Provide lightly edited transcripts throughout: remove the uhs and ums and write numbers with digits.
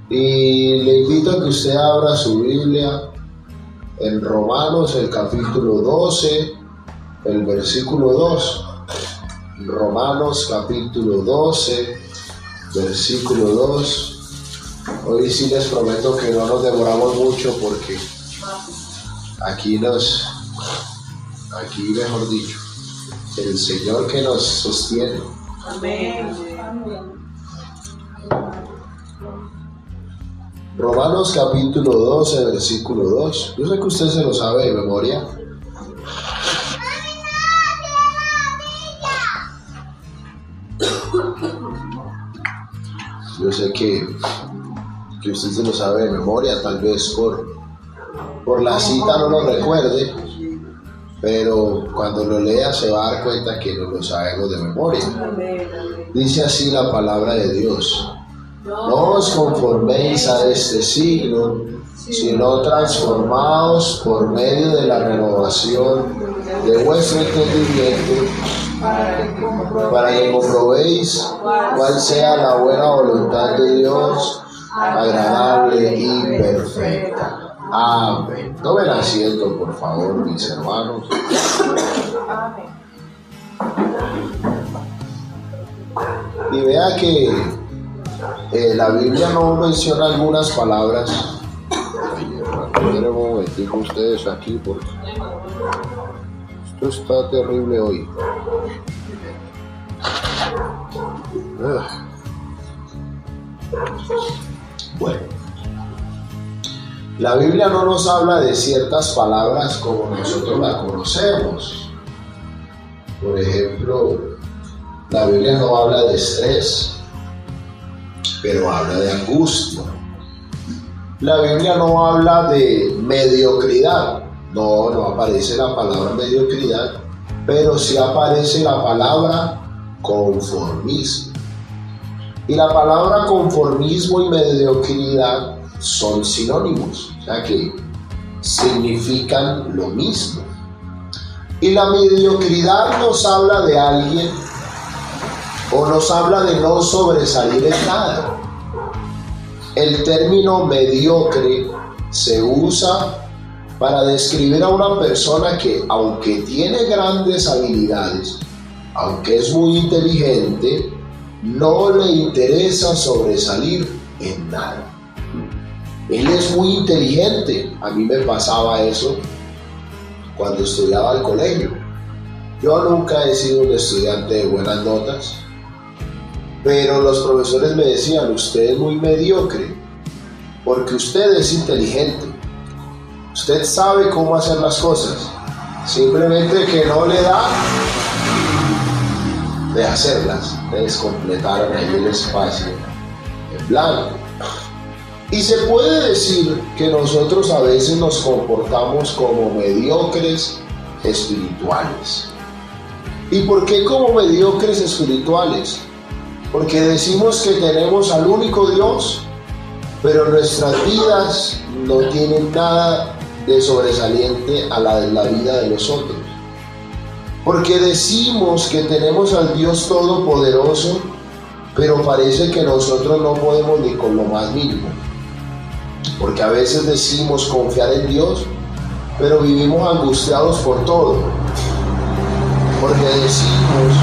Y le invito a que usted abra su Biblia en Romanos, el capítulo 12, el versículo 2. Romanos capítulo 12, versículo 2. Hoy sí les prometo que no nos demoramos mucho porque aquí mejor dicho, el Señor que nos sostiene. Amén. Romanos capítulo 12, versículo 2. Yo sé que usted se lo sabe de memoria. Yo sé que usted se lo sabe de memoria, tal vez por la cita no lo recuerde, pero cuando lo lea se va a dar cuenta que no lo sabemos de memoria. Dice así la palabra de Dios: no os conforméis a este siglo, sino transformaos por medio de la renovación de vuestro entendimiento, para que comprobéis cuál sea la buena voluntad de Dios, agradable y perfecta. Amén. Tomen asiento, por favor, mis hermanos. Y vea que la Biblia no menciona algunas palabras. Esperen un momentico ustedes aquí porque esto está terrible hoy. Bueno, la Biblia no nos habla de ciertas palabras como nosotros la conocemos. Por ejemplo, la Biblia no habla de estrés, pero habla de angustia. La Biblia no habla de mediocridad. No aparece la palabra mediocridad, pero sí aparece la palabra conformismo. Y la palabra conformismo y mediocridad son sinónimos, o sea que significan lo mismo. Y la mediocridad nos habla de alguien o nos habla de no sobresalir en nada. El término mediocre se usa para describir a una persona que, aunque tiene grandes habilidades, aunque es muy inteligente, no le interesa sobresalir en nada. Él es muy inteligente. A mí me pasaba eso cuando estudiaba al colegio. Yo nunca he sido un estudiante de buenas notas, pero los profesores me decían: usted es muy mediocre porque usted es inteligente. Usted sabe cómo hacer las cosas, simplemente que no le da de hacerlas. Les completaron ahí el espacio en blanco. Y se puede decir que nosotros a veces nos comportamos como mediocres espirituales. ¿Y por qué como mediocres espirituales? Porque decimos que tenemos al único Dios, pero nuestras vidas no tienen nada de sobresaliente a la de la vida de los otros. Porque decimos que tenemos al Dios Todopoderoso, pero parece que nosotros no podemos ni con lo más mínimo. Porque a veces decimos confiar en Dios, pero vivimos angustiados por todo. Porque decimos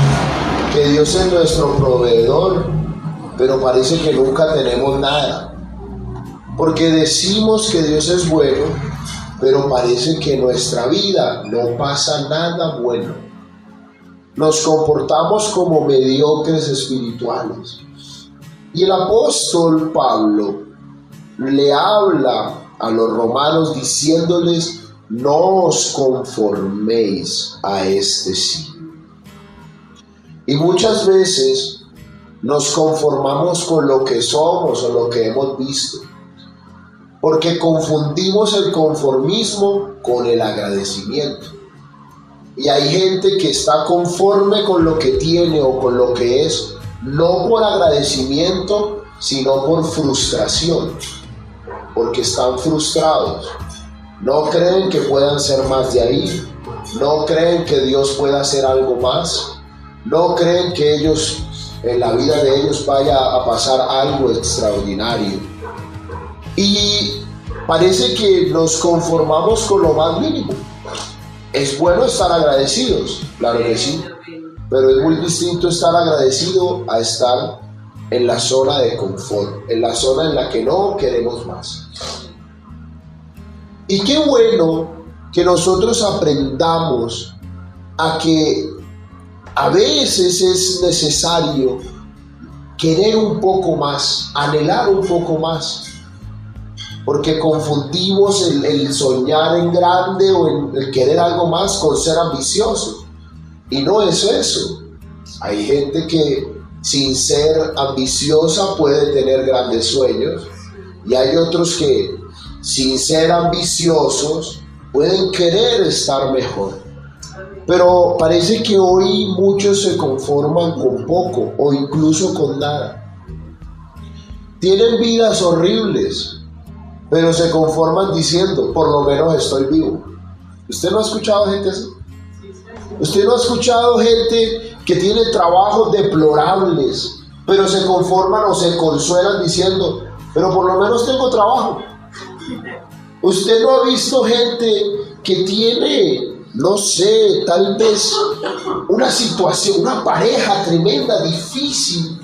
que Dios es nuestro proveedor, pero parece que nunca tenemos nada. Porque decimos que Dios es bueno, pero parece que en nuestra vida no pasa nada bueno. Nos comportamos como mediocres espirituales. Y el apóstol Pablo le habla a los romanos diciéndoles: no os conforméis a este siglo. Y muchas veces nos conformamos con lo que somos o lo que hemos visto, porque confundimos el conformismo con el agradecimiento. Y hay gente que está conforme con lo que tiene o con lo que es, no por agradecimiento, sino por frustración, porque están frustrados. No creen que puedan ser más de ahí, no creen que Dios pueda hacer algo más, no creen que ellos en la vida de ellos vaya a pasar algo extraordinario. Y parece que nos conformamos con lo más mínimo. Es bueno estar agradecidos, claro que sí, pero es muy distinto estar agradecido a estar en la zona de confort, en la zona en la que no queremos más. Y qué bueno que nosotros aprendamos a que a veces es necesario querer un poco más, anhelar un poco más, porque confundimos el soñar en grande o el querer algo más con ser ambicioso, y no es eso. Hay gente que sin ser ambiciosa puede tener grandes sueños, y hay otros que sin ser ambiciosos pueden querer estar mejor. Pero parece que hoy muchos se conforman con poco o incluso con nada. Tienen vidas horribles, pero se conforman diciendo, por lo menos estoy vivo. ¿Usted no ha escuchado gente así? ¿Usted no ha escuchado gente que tiene trabajos deplorables, pero se conforman o se consuelan diciendo, pero por lo menos tengo trabajo? ¿Usted no ha visto gente que tiene, no sé, tal vez una situación, una pareja tremenda, difícil,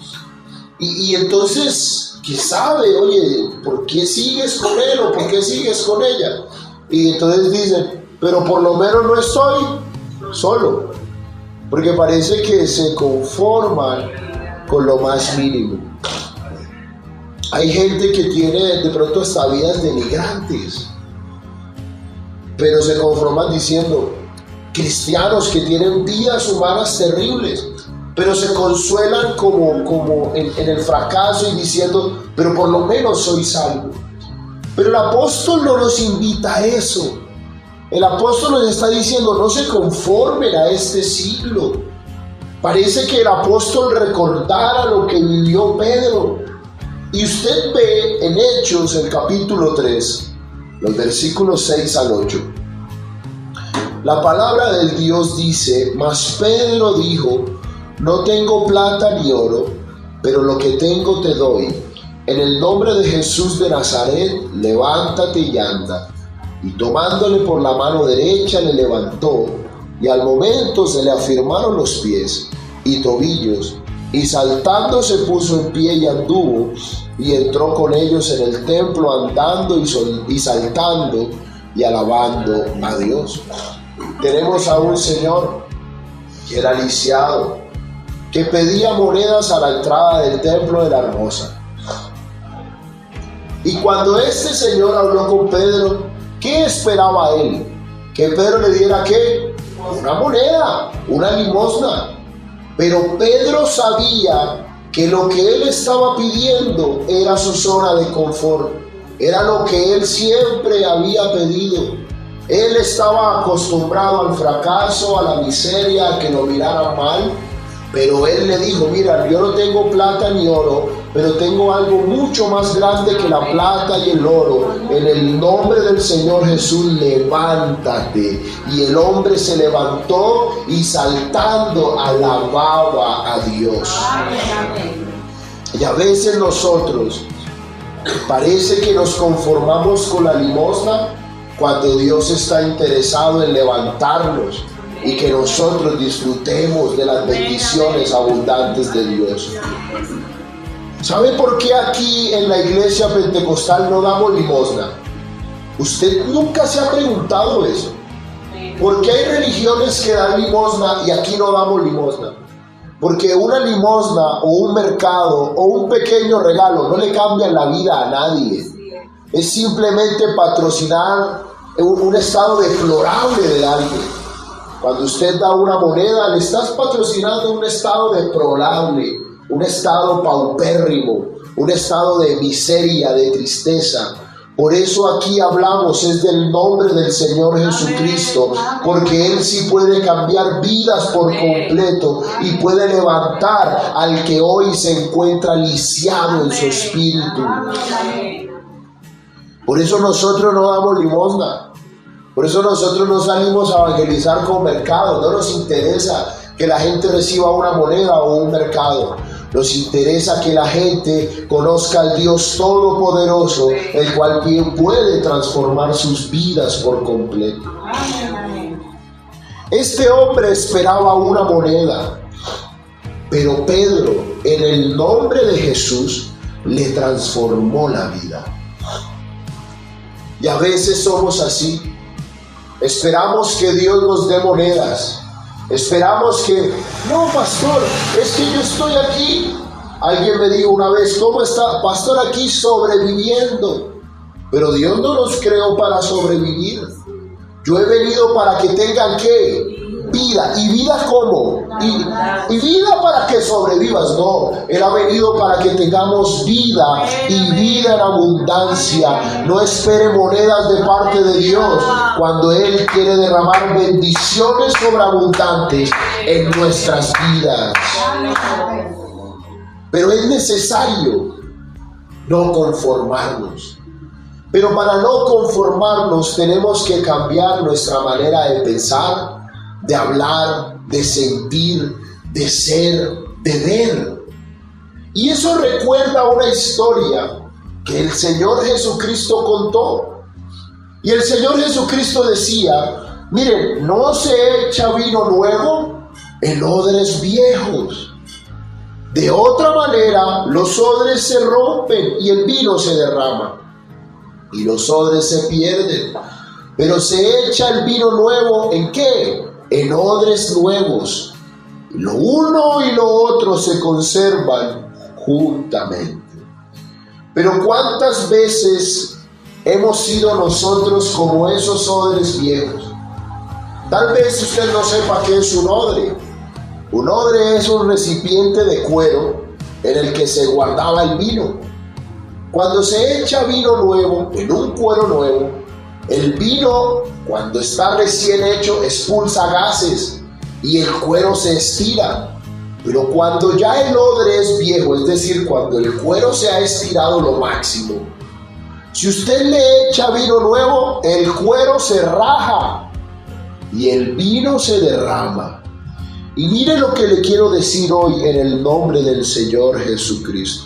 y entonces, que sabe, oye, ¿por qué sigues con él o por qué sigues con ella? Y entonces dicen, pero por lo menos no estoy solo, porque parece que se conforman con lo más mínimo. Hay gente que tiene de pronto hasta vidas denigrantes, pero se conforman diciendo, cristianos que tienen vidas humanas terribles, pero se consuelan como en el fracaso y diciendo, pero por lo menos soy salvo. Pero el apóstol no nos invita a eso. El apóstol nos está diciendo, no se conformen a este siglo. Parece que el apóstol recordara lo que vivió Pedro. Y usted ve en Hechos, el capítulo 3, los versículos 6 al 8. La palabra del Dios dice, mas Pedro dijo, no tengo plata ni oro, pero lo que tengo te doy. En el nombre de Jesús de Nazaret, levántate y anda. Y tomándole por la mano derecha le levantó, y al momento se le afirmaron los pies y tobillos, y saltando se puso en pie y anduvo, y entró con ellos en el templo andando y saltando y alabando a Dios. Tenemos a un señor que era lisiado, que pedía monedas a la entrada del templo de la hermosa. Y cuando este señor habló con Pedro, ¿qué esperaba él? Que Pedro le diera ¿qué? Una moneda, una limosna. Pero Pedro sabía que lo que él estaba pidiendo era su zona de confort, era lo que él siempre había pedido. Él estaba acostumbrado al fracaso, a la miseria, a que lo miraran mal, pero él le dijo, mira, yo no tengo plata ni oro, pero tengo algo mucho más grande que la plata y el oro. En el nombre del Señor Jesús, levántate. Y el hombre se levantó y saltando alababa a Dios. Y a veces nosotros parece que nos conformamos con la limosna cuando Dios está interesado en levantarnos y que nosotros disfrutemos de las bendiciones abundantes de Dios. ¿Sabe por qué aquí en la iglesia pentecostal no damos limosna? ¿Usted nunca se ha preguntado eso? ¿Por qué hay religiones que dan limosna y aquí no damos limosna? Porque una limosna o un mercado o un pequeño regalo no le cambian la vida a nadie. Es simplemente patrocinar un estado deplorable de alguien. Cuando usted da una moneda, le estás patrocinando un estado deplorable, un estado paupérrimo, un estado de miseria, de tristeza. Por eso aquí hablamos es del nombre del Señor Jesucristo, porque Él sí puede cambiar vidas por completo y puede levantar al que hoy se encuentra lisiado en su espíritu. Por eso nosotros no damos limosna. Por eso nosotros no salimos a evangelizar con mercado. No nos interesa que la gente reciba una moneda o un mercado. Nos interesa que la gente conozca al Dios Todopoderoso, el cual puede transformar sus vidas por completo. Este hombre esperaba una moneda, pero Pedro, en el nombre de Jesús, le transformó la vida. Y a veces somos así. Esperamos que Dios nos dé monedas. Esperamos que, no, pastor, es que yo estoy aquí. Alguien me dijo una vez, ¿cómo está, pastor, aquí sobreviviendo? Pero Dios no nos creó para sobrevivir. Yo he venido para que tengan, ¿qué? Vida. ¿Y vida cómo? Y vida para que sobrevivas. No, Él ha venido para que tengamos vida y vida en abundancia. No espere monedas de parte de Dios cuando Él quiere derramar bendiciones sobreabundantes en nuestras vidas. Pero es necesario no conformarnos. Pero para no conformarnos tenemos que cambiar nuestra manera de pensar, de hablar, de sentir, de ser, de ver. Y eso recuerda una historia que el Señor Jesucristo contó. Y el Señor Jesucristo decía, miren, no se echa vino nuevo en odres viejos. De otra manera, los odres se rompen y el vino se derrama. Y los odres se pierden. Pero se echa el vino nuevo, ¿en qué? En odres nuevos. Lo uno y lo otro se conservan juntamente. Pero ¿cuántas veces hemos sido nosotros como esos odres viejos? Tal vez usted no sepa qué es un odre. Un odre es un recipiente de cuero en el que se guardaba el vino. Cuando se echa vino nuevo en un cuero nuevo, el vino, cuando está recién hecho, expulsa gases y el cuero se estira. Pero cuando ya el odre es viejo, es decir, cuando el cuero se ha estirado lo máximo, si usted le echa vino nuevo, el cuero se raja y el vino se derrama. Y mire lo que le quiero decir hoy en el nombre del Señor Jesucristo.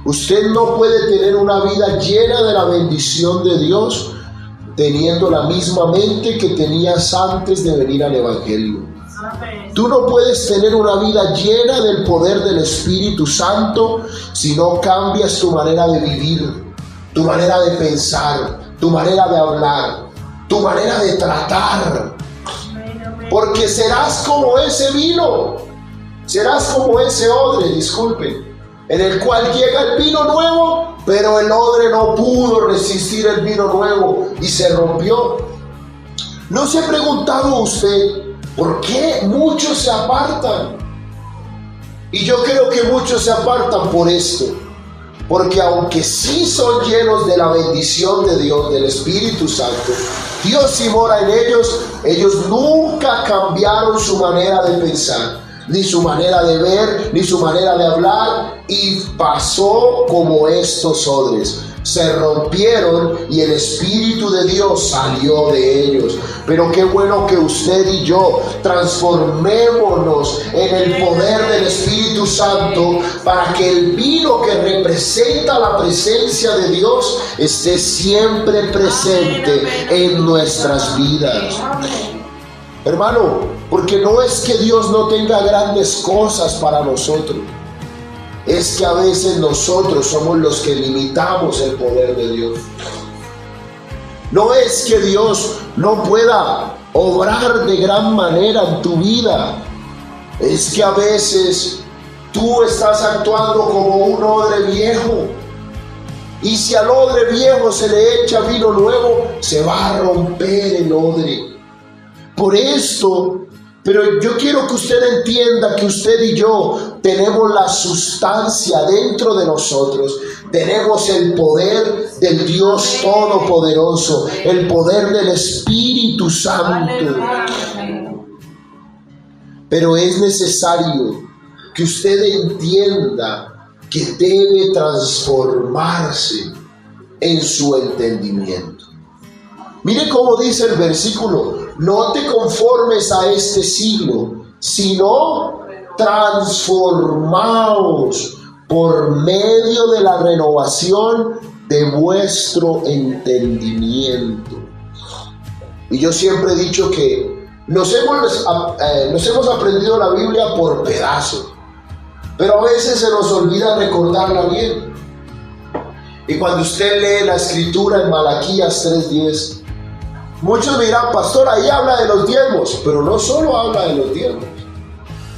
Usted no puede tener una vida llena de la bendición de Dios teniendo la misma mente que tenías antes de venir al Evangelio. Tú no puedes tener una vida llena del poder del Espíritu Santo si no cambias tu manera de vivir, tu manera de pensar, tu manera de hablar, tu manera de tratar. Porque serás como ese vino, serás como ese odre, disculpen, en el cual llega el vino nuevo, pero el odre no pudo resistir el vino nuevo y se rompió. ¿No se ha preguntado usted por qué muchos se apartan? Y yo creo que muchos se apartan por esto. Porque aunque sí son llenos de la bendición de Dios, del Espíritu Santo, Dios sí mora en ellos, ellos nunca cambiaron su manera de pensar, ni su manera de ver, ni su manera de hablar, y pasó como estos odres. Se rompieron y el Espíritu de Dios salió de ellos. Pero qué bueno que usted y yo transformémonos en el poder del Espíritu Santo para que el vino que representa la presencia de Dios esté siempre presente en nuestras vidas. Hermano, porque no es que Dios no tenga grandes cosas para nosotros. Es que a veces nosotros somos los que limitamos el poder de Dios. No es que Dios no pueda obrar de gran manera en tu vida. Es que a veces tú estás actuando como un odre viejo. Y si al odre viejo se le echa vino nuevo, se va a romper el odre. Por esto, pero yo quiero que usted entienda que usted y yo tenemos la sustancia dentro de nosotros. Tenemos el poder del Dios Todopoderoso, el poder del Espíritu Santo. Pero es necesario que usted entienda que debe transformarse en su entendimiento. Mire cómo dice el versículo: no te conformes a este siglo, sino transformaos por medio de la renovación de vuestro entendimiento. Y yo siempre he dicho que nos hemos aprendido la Biblia por pedazos, pero a veces se nos olvida recordarla bien. Y cuando usted lee la escritura en Malaquías 3:10, muchos me dirán: pastor, ahí habla de los diezmos, pero no solo habla de los diezmos.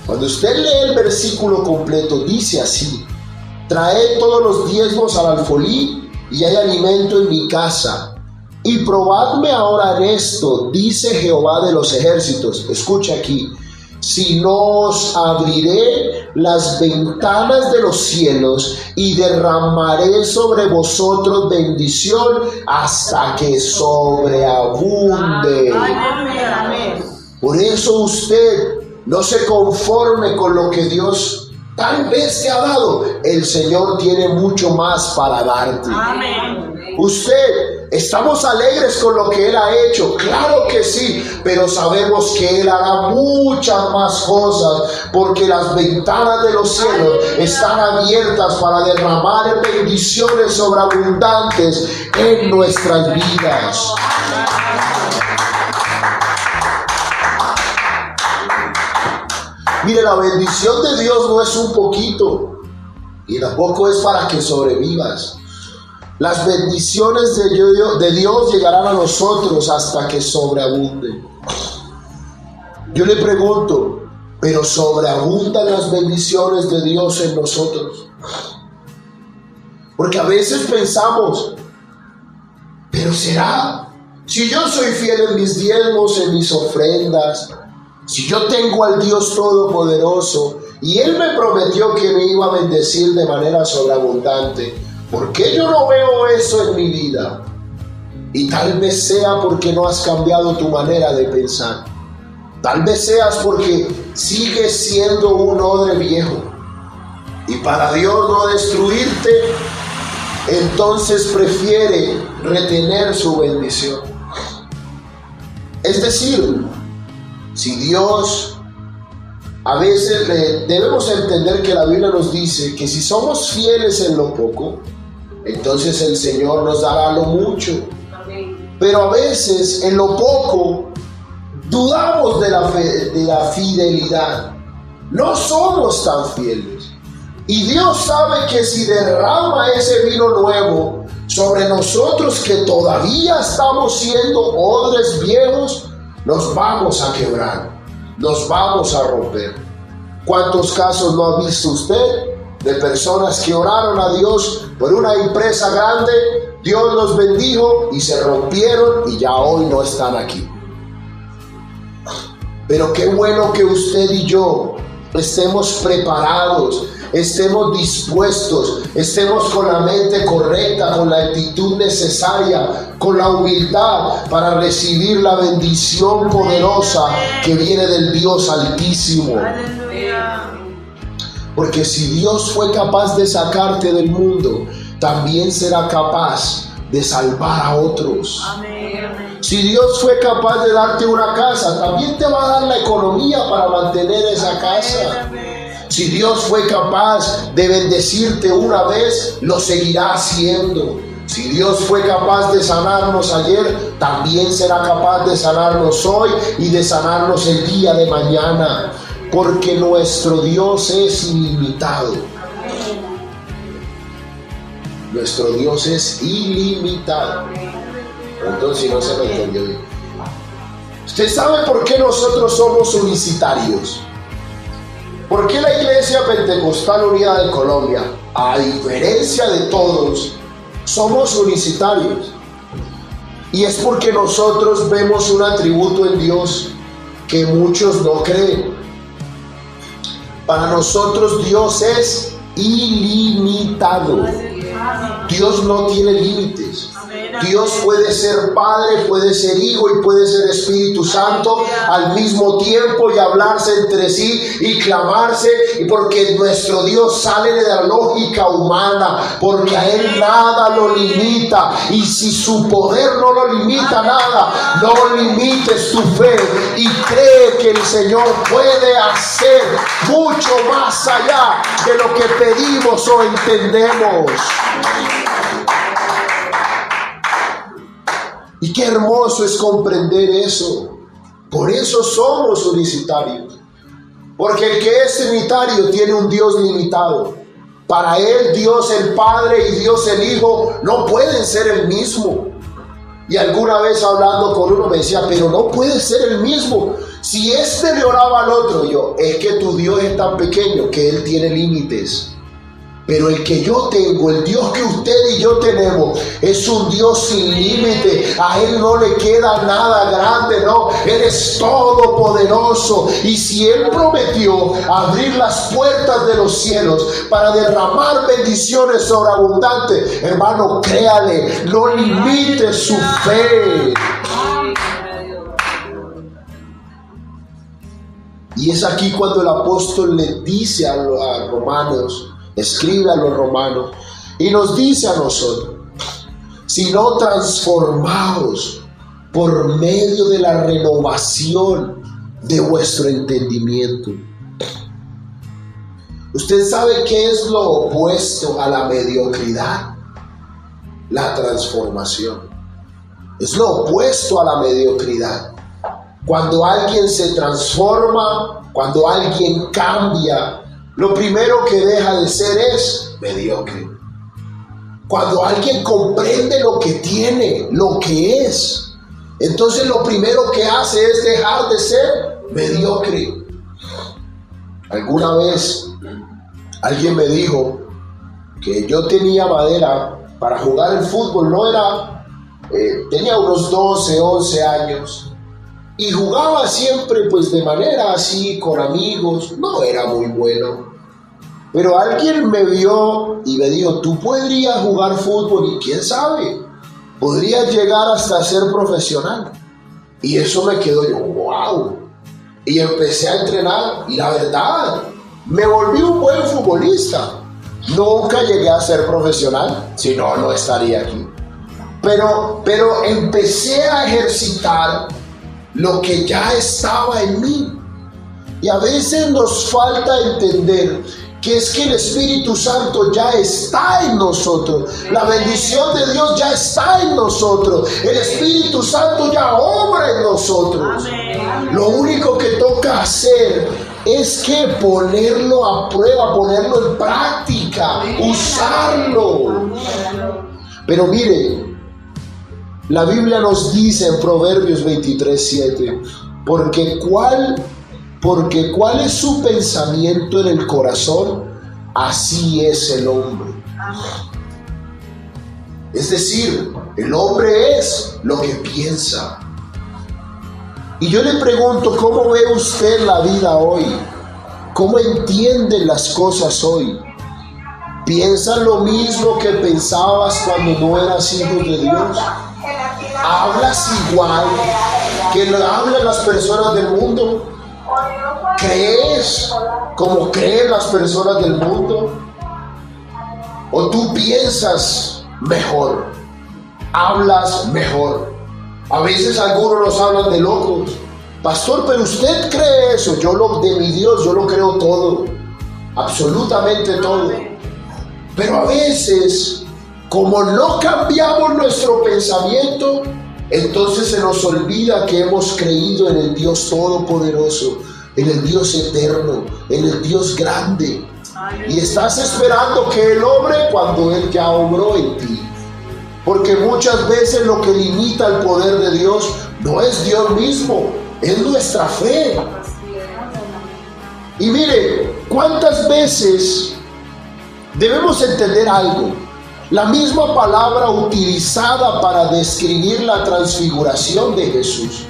Cuando usted lee el versículo completo, dice así: traed todos los diezmos al alfolí y hay alimento en mi casa. Y probadme ahora en esto, dice Jehová de los ejércitos. Escucha aquí: si no os abriré las ventanas de los cielos y derramaré sobre vosotros bendición hasta que sobreabunde. Por eso usted no se conforme con lo que Dios tal vez te ha dado. El Señor tiene mucho más para darte. Amén. Usted, ¿estamos alegres con lo que Él ha hecho? Claro que sí, pero sabemos que Él hará muchas más cosas, porque las ventanas de los cielos están abiertas para derramar bendiciones sobreabundantes en nuestras vidas. Mire, la bendición de Dios no es un poquito, y tampoco es para que sobrevivas. Las bendiciones de Dios llegarán a nosotros hasta que sobreabunden. Yo le pregunto, ¿pero sobreabundan las bendiciones de Dios en nosotros? Porque a veces pensamos, ¿pero será? Si yo soy fiel en mis diezmos, en mis ofrendas, si yo tengo al Dios Todopoderoso y Él me prometió que me iba a bendecir de manera sobreabundante, ¿por qué yo no veo eso en mi vida? Y tal vez sea porque no has cambiado tu manera de pensar. Tal vez seas porque sigues siendo un odre viejo. Y para Dios no destruirte, entonces prefiere retener su bendición. Es decir, si Dios, a veces debemos entender que la Biblia nos dice que si somos fieles en lo poco, entonces el Señor nos dará lo mucho. Pero a veces en lo poco dudamos de la fidelidad. No somos tan fieles. Y Dios sabe que si derrama ese vino nuevo sobre nosotros, que todavía estamos siendo odres viejos, nos vamos a quebrar, nos vamos a romper. ¿Cuántos casos no ha visto usted de personas que oraron a Dios por una empresa grande, Dios los bendijo y se rompieron y ya hoy no están aquí? Pero qué bueno que usted y yo estemos preparados, estemos dispuestos, estemos con la mente correcta, con la actitud necesaria, con la humildad para recibir la bendición poderosa que viene del Dios Altísimo. Porque si Dios fue capaz de sacarte del mundo, también será capaz de salvar a otros. Si Dios fue capaz de darte una casa, también te va a dar la economía para mantener esa casa. Si Dios fue capaz de bendecirte una vez, lo seguirá haciendo. Si Dios fue capaz de sanarnos ayer, también será capaz de sanarnos hoy y de sanarnos el día de mañana. Porque nuestro Dios es ilimitado. Nuestro Dios es ilimitado. Entonces, si no se me entendió bien. ¿Usted sabe por qué nosotros somos unicitarios? ¿Por qué la Iglesia Pentecostal Unida de Colombia, a diferencia de todos, somos unicitarios? Y es porque nosotros vemos un atributo en Dios que muchos no creen. Para nosotros Dios es ilimitado. Dios no tiene límites. Dios puede ser Padre, puede ser Hijo y puede ser Espíritu Santo al mismo tiempo y hablarse entre sí y clamarse, y porque nuestro Dios sale de la lógica humana, porque a Él nada lo limita, y si su poder no lo limita nada, no limites tu fe y cree que el Señor puede hacer mucho más allá de lo que pedimos o entendemos. Y qué hermoso es comprender eso. Por eso somos unicitarios. Porque el que es trinitario tiene un Dios limitado. Para él, Dios el Padre y Dios el Hijo no pueden ser el mismo. Y alguna vez hablando con uno me decía, pero no puede ser el mismo. Si este le oraba al otro, yo, es que tu Dios es tan pequeño que Él tiene límites. Pero el que yo tengo, el Dios que usted y yo tenemos, es un Dios sin límite. A Él no le queda nada grande, no. Él es todopoderoso. Y si Él prometió abrir las puertas de los cielos para derramar bendiciones sobreabundantes, hermano, créale, no limite su fe. Y es aquí cuando el apóstol le dice a Romanos, escribe a los romanos y nos dice a nosotros, sino transformaos por medio de la renovación de vuestro entendimiento. ¿Usted sabe qué es lo opuesto a la mediocridad? La transformación. Es lo opuesto a la mediocridad. Cuando alguien se transforma, cuando alguien cambia, lo primero que deja de ser es mediocre. Cuando alguien comprende lo que tiene, lo que es, entonces lo primero que hace es dejar de ser mediocre. Alguna vez alguien me dijo que yo tenía madera para jugar el fútbol, tenía unos 12, 11 años. Y jugaba siempre pues de manera así, con amigos, no era muy bueno. Pero alguien me vio y me dijo, tú podrías jugar fútbol y quién sabe, podrías llegar hasta ser profesional. Y eso me quedó yo, wow. Y empecé a entrenar y la verdad, me volví un buen futbolista. Nunca llegué a ser profesional, si no, no estaría aquí. Pero empecé a ejercitar lo que ya estaba en mí. Y a veces nos falta entender que es que el Espíritu Santo ya está en nosotros. La bendición de Dios ya está en nosotros. El Espíritu Santo ya obra en nosotros. Amén. Lo único que toca hacer es que ponerlo a prueba, ponerlo en práctica, usarlo. Pero mire, la Biblia nos dice en Proverbios 23:7, porque cuál es su pensamiento en el corazón, así es el hombre. Es decir, el hombre es lo que piensa. Y yo le pregunto, ¿cómo ve usted la vida hoy? ¿Cómo entiende las cosas hoy? ¿Piensas lo mismo que pensabas cuando no eras hijo de Dios? ¿Hablas igual que lo hablan las personas del mundo? ¿Crees como creen las personas del mundo? ¿O tú piensas mejor? ¿Hablas mejor? A veces algunos nos hablan de locos. Pastor, pero usted cree eso. De mi Dios, yo lo creo todo. Absolutamente todo. Pero a veces, como no cambiamos nuestro pensamiento, entonces se nos olvida que hemos creído en el Dios Todopoderoso, en el Dios eterno, en el Dios grande. Y estás esperando que Él obre cuando Él ya obró en ti. Porque muchas veces lo que limita el poder de Dios no es Dios mismo, es nuestra fe. Y mire, ¿cuántas veces debemos entender algo? La misma palabra utilizada para describir la transfiguración de Jesús.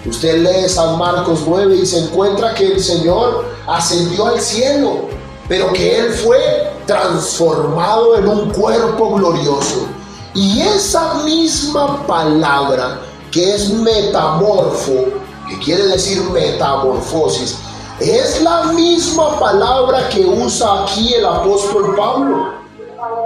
Usted lee San Marcos 9 y se encuentra que el Señor ascendió al cielo, pero que Él fue transformado en un cuerpo glorioso. Y esa misma palabra que es metamorfo, que quiere decir metamorfosis, es la misma palabra que usa aquí el apóstol Pablo.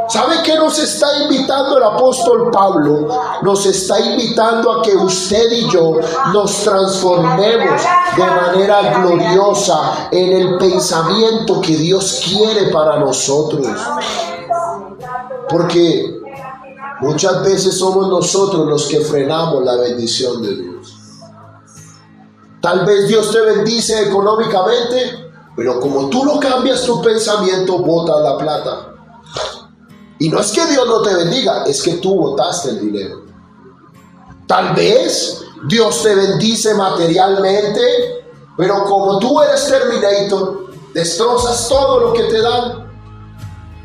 ¿Sabe qué nos está invitando el apóstol Pablo? Nos está invitando a que usted y yo nos transformemos de manera gloriosa en el pensamiento que Dios quiere para nosotros. Porque muchas veces somos nosotros los que frenamos la bendición de Dios. Tal vez Dios te bendice económicamente, pero como tú no cambias tu pensamiento, botas la plata. Y no es que Dios no te bendiga, es que tú botaste el dinero. Tal vez Dios te bendice materialmente, pero como tú eres Terminator, destrozas todo lo que te dan.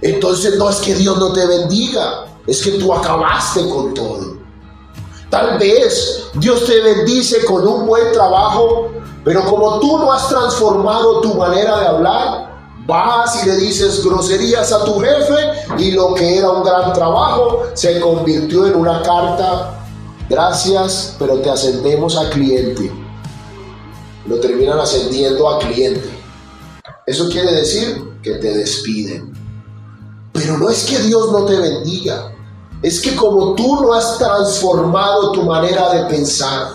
Entonces no es que Dios no te bendiga, es que tú acabaste con todo. Tal vez Dios te bendice con un buen trabajo, pero como tú no has transformado tu manera de hablar, vas y le dices groserías a tu jefe y lo que era un gran trabajo se convirtió en una carta: gracias, pero te ascendemos a cliente. Lo terminan ascendiendo a cliente. Eso quiere decir que te despiden. Pero no es que Dios no te bendiga, es que como tú no has transformado tu manera de pensar,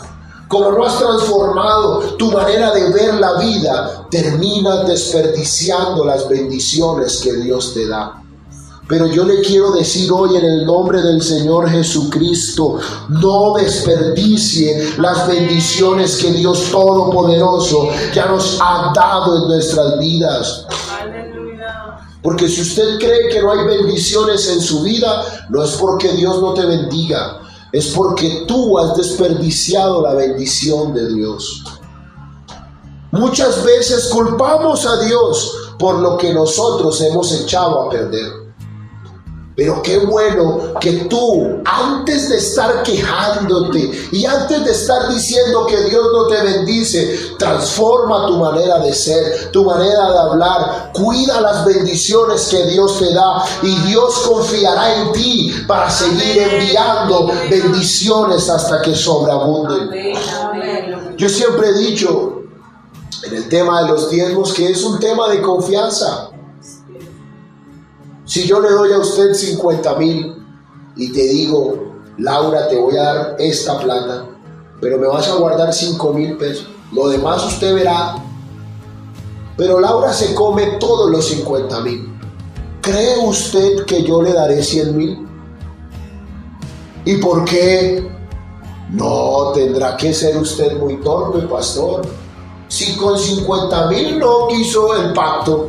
como no has transformado tu manera de ver la vida, terminas desperdiciando las bendiciones que Dios te da. Pero yo le quiero decir hoy en el nombre del Señor Jesucristo, no desperdicie las bendiciones que Dios Todopoderoso ya nos ha dado en nuestras vidas. Porque si usted cree que no hay bendiciones en su vida, no es porque Dios no te bendiga, es porque tú has desperdiciado la bendición de Dios. Muchas veces culpamos a Dios por lo que nosotros hemos echado a perder. Pero qué bueno que tú, antes de estar quejándote y antes de estar diciendo que Dios no te bendice, transforma tu manera de ser, tu manera de hablar, cuida las bendiciones que Dios te da y Dios confiará en ti para seguir enviando bendiciones hasta que sobreabunden. Yo siempre he dicho en el tema de los diezmos que es un tema de confianza. Si yo le doy a usted 50,000 y te digo: Laura, te voy a dar esta plata, pero me vas a guardar 5,000 pesos, lo demás usted verá. Pero Laura se come todos los 50,000. ¿Cree usted que yo le daré 100,000? ¿Y por qué? No, tendrá que ser usted muy torpe, pastor. Si con 50,000 no quiso el pacto,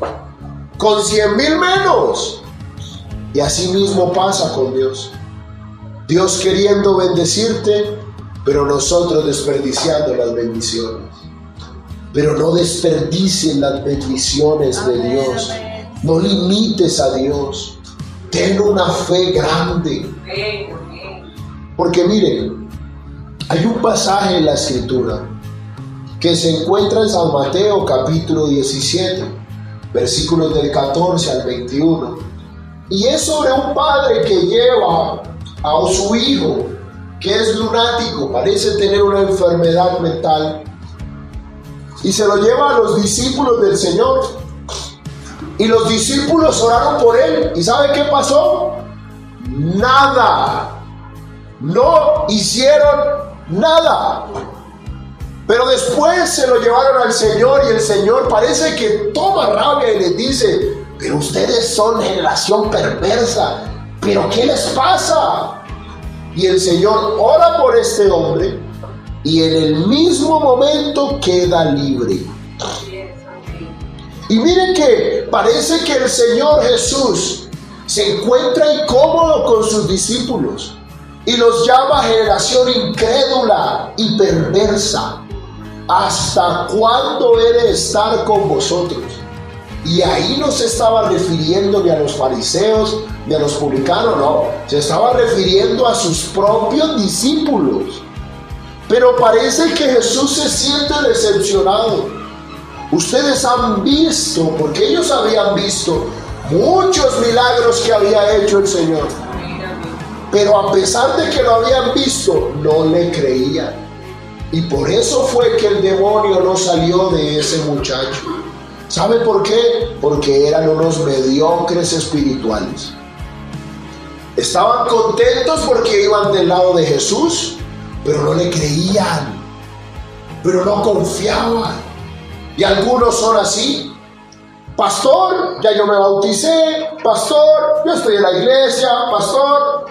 con 100,000 menos. Y así mismo pasa con Dios. Dios queriendo bendecirte, pero nosotros desperdiciando las bendiciones. Pero no desperdicien las bendiciones de Dios. No limites a Dios. Ten una fe grande. Porque miren, hay un pasaje en la Escritura que se encuentra en San Mateo capítulo 17, versículos del 14 al 21. Y es sobre un padre que lleva a su hijo, que es lunático, parece tener una enfermedad mental, y se lo lleva a los discípulos del Señor. Y los discípulos oraron por él. ¿Y sabe qué pasó? Nada. No hicieron nada. Pero después se lo llevaron al Señor y el Señor parece que toma rabia y les dice: pero ustedes son generación perversa, ¿pero qué les pasa? Y el Señor ora por este hombre y en el mismo momento queda libre. Y miren que parece que el Señor Jesús se encuentra incómodo con sus discípulos y los llama generación incrédula y perversa. ¿Hasta cuándo he de estar con vosotros? Y ahí no se estaba refiriendo ni a los fariseos ni a los publicanos, no, se estaba refiriendo a sus propios discípulos. Pero parece que Jesús se siente decepcionado. Ustedes han visto, porque ellos habían visto muchos milagros que había hecho el Señor. Pero a pesar de que lo habían visto, no le creían. Y por eso fue que el demonio no salió de ese muchacho. ¿Sabe por qué? Porque eran unos mediocres espirituales. Estaban contentos porque iban del lado de Jesús, pero no le creían, pero no confiaban. Y algunos son así. Pastor, ya yo me bauticé. Pastor, yo estoy en la iglesia. Pastor,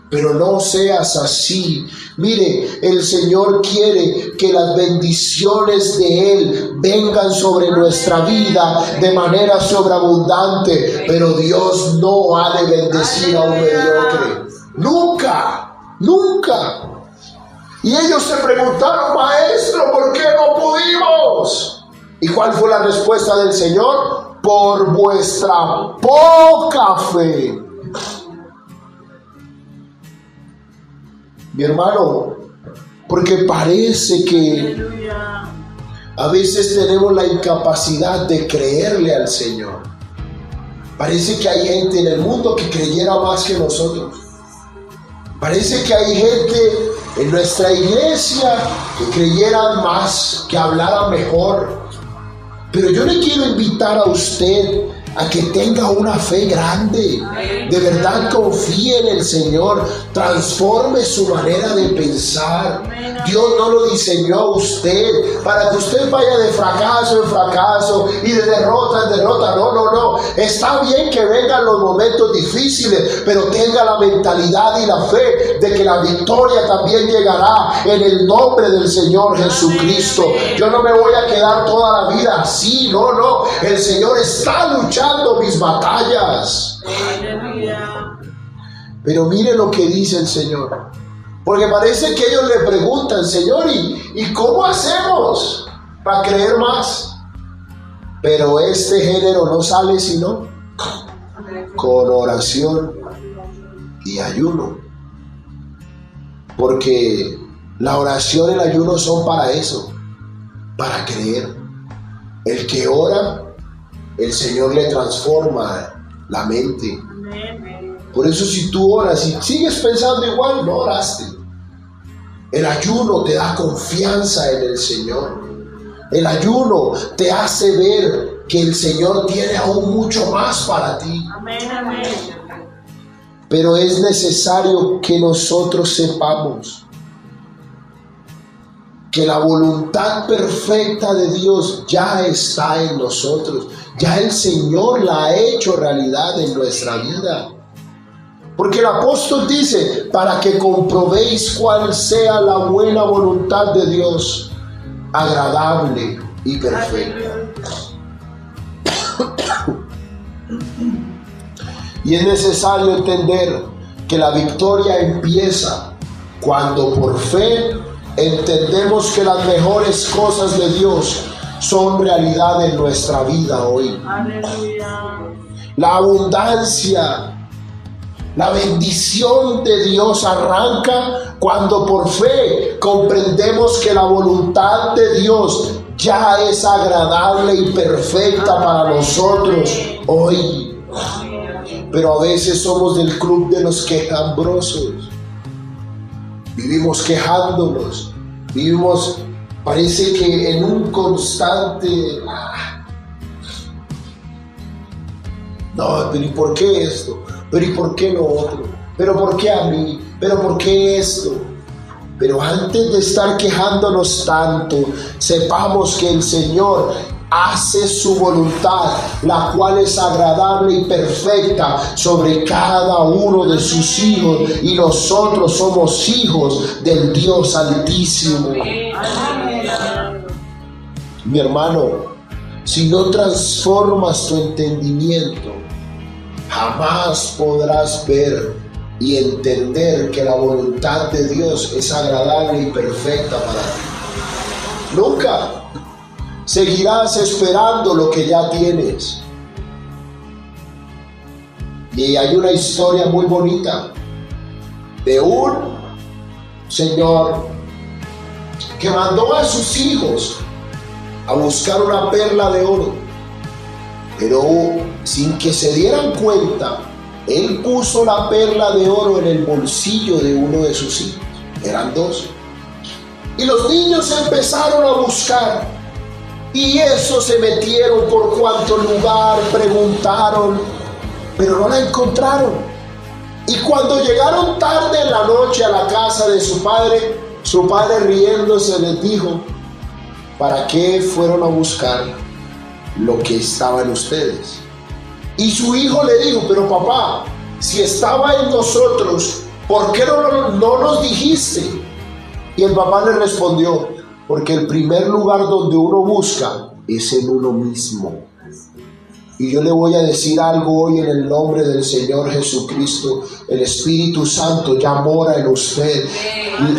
pero no seas así. Mire, el Señor quiere que las bendiciones de Él vengan sobre nuestra vida de manera sobreabundante, pero Dios no ha de bendecir a un mediocre. Nunca, nunca. Y ellos se preguntaron: Maestro, ¿por qué no pudimos? ¿Y cuál fue la respuesta del Señor? Por vuestra poca fe. Mi hermano, porque parece que a veces tenemos la incapacidad de creerle al Señor. Parece que hay gente en el mundo que creyera más que nosotros. Parece que hay gente en nuestra iglesia que creyeran más, que hablaran mejor. Pero yo le quiero invitar a usted a que tenga una fe grande. De verdad confíe en el Señor. Transforme su manera de pensar. Dios no lo diseñó a usted para que usted vaya de fracaso en fracaso y de derrota en derrota. No, no, no. Está bien que vengan los momentos difíciles, pero tenga la mentalidad y la fe de que la victoria también llegará en el nombre del Señor Jesucristo. Yo no me voy a quedar toda la vida así. No, no. El Señor está luchando mis batallas. Pero mire lo que dice el Señor. Porque parece que ellos le preguntan: Señor, ¿y cómo hacemos para creer más? Pero este género no sale sino con oración y ayuno. Porque la oración y el ayuno son para eso, para creer. El que ora, el Señor le transforma la mente. Por eso si tú oras y sigues pensando igual, no oraste. El ayuno te da confianza en el Señor. El ayuno te hace ver que el Señor tiene aún mucho más para ti. Pero es necesario que nosotros sepamos que la voluntad perfecta de Dios ya está en nosotros. Ya el Señor la ha hecho realidad en nuestra vida. Porque el apóstol dice: para que comprobéis cuál sea la buena voluntad de Dios, agradable y perfecta. Y es necesario entender que la victoria empieza cuando por fe entendemos que las mejores cosas de Dios son realidad en nuestra vida hoy. La abundancia, la bendición de Dios arranca cuando por fe comprendemos que la voluntad de Dios ya es agradable y perfecta para nosotros hoy. Pero a veces somos del club de los quejambrosos. Vivimos quejándonos. Vivimos, parece que en un constante... No, pero ¿y por qué esto? Pero ¿y por qué lo otro? ¿Pero por qué a mí? ¿Pero por qué esto? Pero antes de estar quejándonos tanto, sepamos que el Señor hace su voluntad, la cual es agradable y perfecta sobre cada uno de sus hijos, y nosotros somos hijos del Dios Altísimo. Mi hermano, si no transformas tu entendimiento, jamás podrás ver y entender que la voluntad de Dios es agradable y perfecta para ti. Nunca. Seguirás esperando lo que ya tienes. Y hay una historia muy bonita de un señor que mandó a sus hijos a buscar una perla de oro. Pero sin que se dieran cuenta, él puso la perla de oro en el bolsillo de uno de sus hijos. Eran 2. Y los niños empezaron a buscar. Y eso se metieron por cuanto lugar, preguntaron, pero no la encontraron. Y cuando llegaron tarde en la noche a la casa de su padre riéndose les dijo: ¿para qué fueron a buscar lo que estaba en ustedes? Y su hijo le dijo: pero papá, si estaba en nosotros, ¿por qué no nos dijiste? Y el papá le respondió: porque el primer lugar donde uno busca es en uno mismo. Y yo le voy a decir algo hoy en el nombre del Señor Jesucristo. El Espíritu Santo ya mora en usted.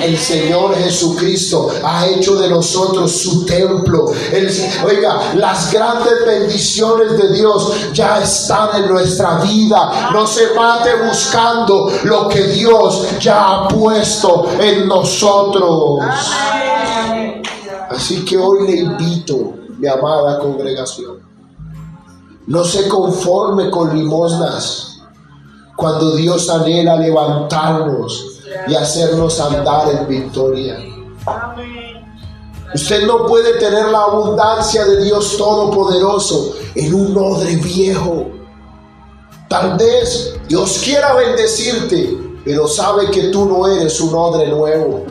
El Señor Jesucristo ha hecho de nosotros su templo. Oiga, las grandes bendiciones de Dios ya están en nuestra vida. No se mate buscando lo que Dios ya ha puesto en nosotros. Así que hoy le invito, mi amada congregación, no se conforme con limosnas cuando Dios anhela levantarnos y hacernos andar en victoria. Usted no puede tener la abundancia de Dios Todopoderoso en un odre viejo. Tal vez Dios quiera bendecirte, pero sabe que tú no eres un odre nuevo.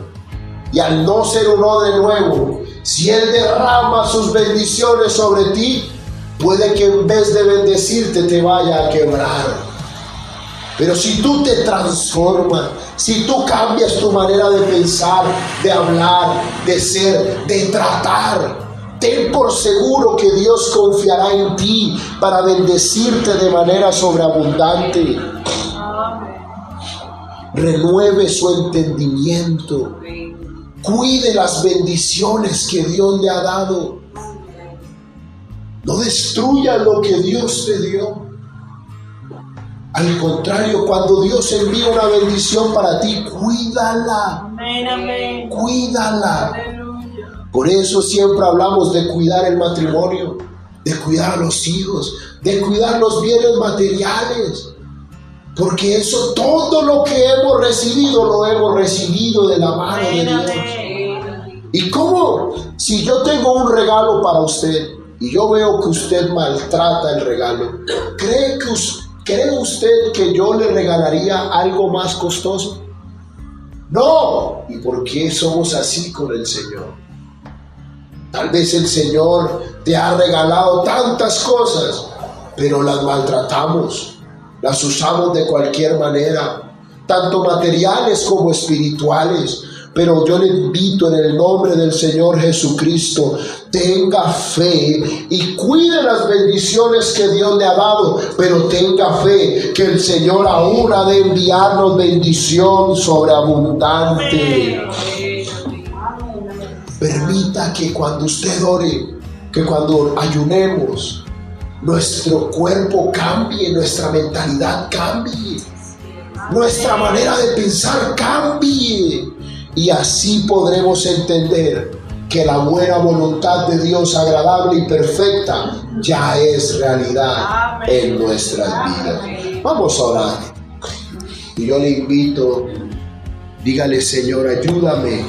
Y al no ser un odre nuevo, si Él derrama sus bendiciones sobre ti, puede que en vez de bendecirte te vaya a quebrar. Pero si tú te transformas, si tú cambias tu manera de pensar, de hablar, de ser, de tratar, ten por seguro que Dios confiará en ti para bendecirte de manera sobreabundante. Renueve su entendimiento. Cuide las bendiciones que Dios le ha dado. No destruya lo que Dios te dio. Al contrario, cuando Dios envía una bendición para ti, cuídala. Amén, amén. Cuídala. Aleluya. Por eso siempre hablamos de cuidar el matrimonio, de cuidar a los hijos, de cuidar los bienes materiales. Porque eso, todo lo que hemos recibido, lo hemos recibido de la mano de Dios. ¿Y cómo? Si yo tengo un regalo para usted y yo veo que usted maltrata el regalo, ¿cree usted que yo le regalaría algo más costoso? No. ¿Y por qué somos así con el Señor? Tal vez el Señor te ha regalado tantas cosas, pero las maltratamos. Las usamos de cualquier manera, tanto materiales como espirituales. Pero yo le invito en el nombre del Señor Jesucristo, tenga fe y cuide las bendiciones que Dios le ha dado, pero tenga fe que el Señor aún ha de enviarnos bendición sobreabundante. Permita que cuando usted ore, que cuando ayunemos, nuestro cuerpo cambie, nuestra mentalidad cambie, nuestra manera de pensar cambie. Y así podremos entender que la buena voluntad de Dios agradable y perfecta ya es realidad en nuestras vidas. Vamos a orar. Y yo le invito, dígale: Señor, ayúdame